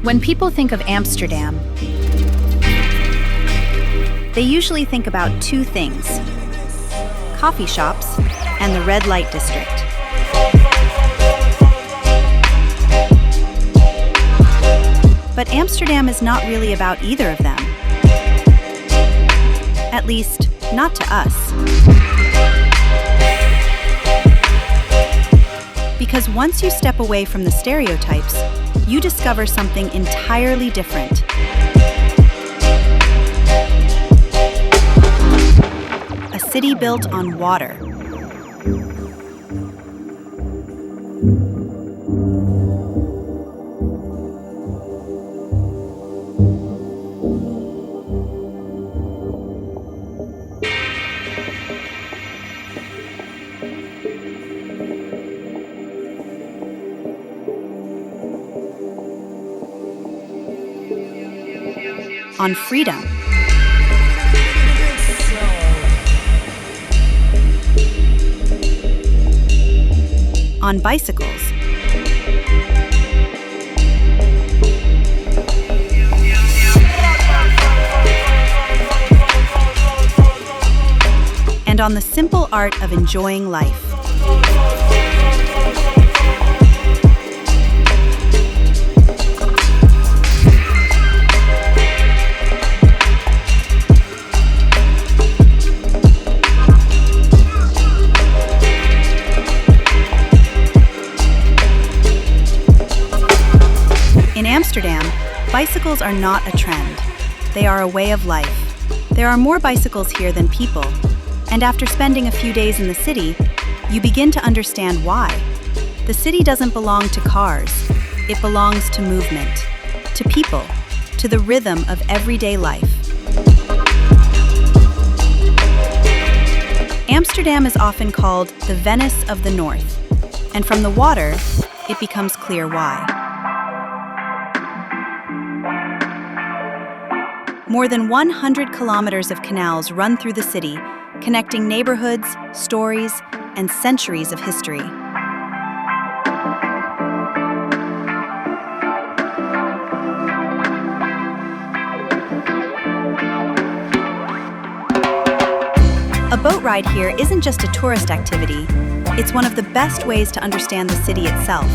When people think of Amsterdam, they usually think about two things: coffee shops and the red light district. But Amsterdam is not really about either of them. At least, not to us. Because once you step away from the stereotypes, you discover something entirely different. A city built on water. On freedom. On bicycles. And on the simple art of enjoying life. In Amsterdam, bicycles are not a trend. They are a way of life. There are more bicycles here than people, and after spending a few days in the city, you begin to understand why. The city doesn't belong to cars. It belongs to movement, to people, to the rhythm of everyday life. Amsterdam is often called the Venice of the North, and from the water, it becomes clear why. More than 100 kilometers of canals run through the city, connecting neighborhoods, stories, and centuries of history. A boat ride here isn't just a tourist activity, it's one of the best ways to understand the city itself.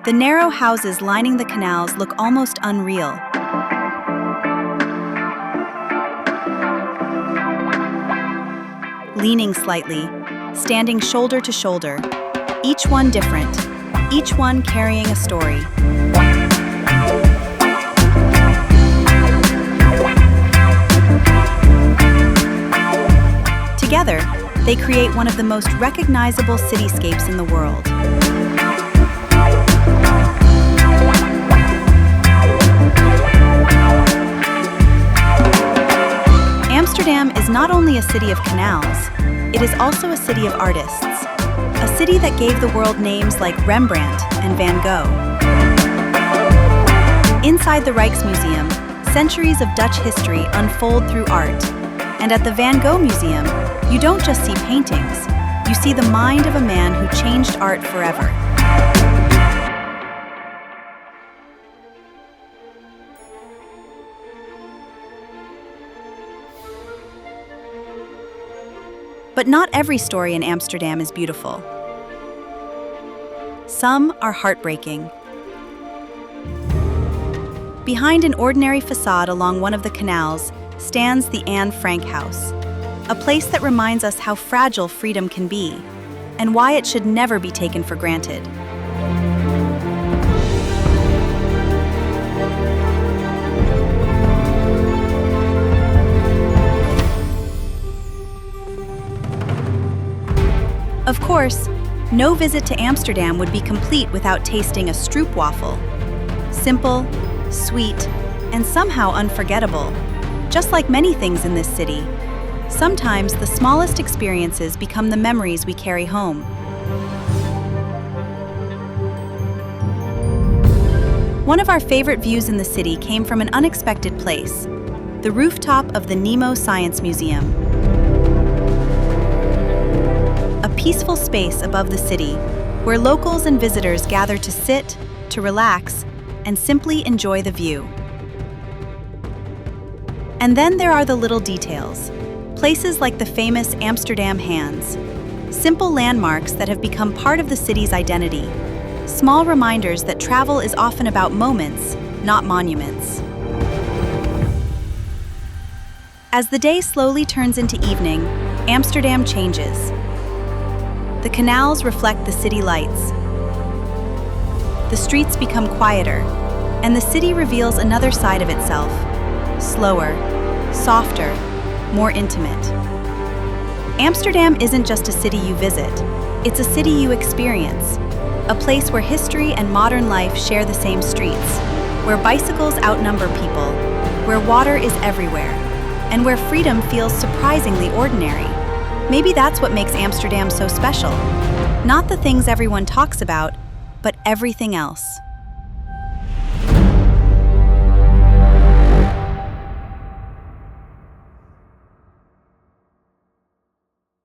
The narrow houses lining the canals look almost unreal. Leaning slightly, standing shoulder to shoulder, each one different, each one carrying a story. Together, they create one of the most recognizable cityscapes in the world. Amsterdam is not only a city of canals, it is also a city of artists. A city that gave the world names like Rembrandt and Van Gogh. Inside the Rijksmuseum, centuries of Dutch history unfold through art. And at the Van Gogh Museum, you don't just see paintings, you see the mind of a man who changed art forever. But not every story in Amsterdam is beautiful. Some are heartbreaking. Behind an ordinary facade along one of the canals stands the Anne Frank House, a place that reminds us how fragile freedom can be. and why it should never be taken for granted. Of course, no visit to Amsterdam would be complete without tasting a stroopwafel. Simple, sweet, and somehow unforgettable. Just like many things in this city, sometimes the smallest experiences become the memories we carry home. One of our favorite views in the city came from an unexpected place, the rooftop of the NEMO Science Museum. A peaceful space above the city where locals and visitors gather to sit, to relax, and simply enjoy the view. And then there are the little details, places like the famous Amsterdam Hands, simple landmarks that have become part of the city's identity, small reminders that travel is often about moments, not monuments. As the day slowly turns into evening, Amsterdam changes. The canals reflect the city lights. The streets become quieter, and the city reveals another side of itself, slower, softer, more intimate. Amsterdam isn't just a city you visit, it's a city you experience, a place where history and modern life share the same streets, where bicycles outnumber people, where water is everywhere, and where freedom feels surprisingly ordinary. Maybe that's what makes Amsterdam so special. Not the things everyone talks about, but everything else.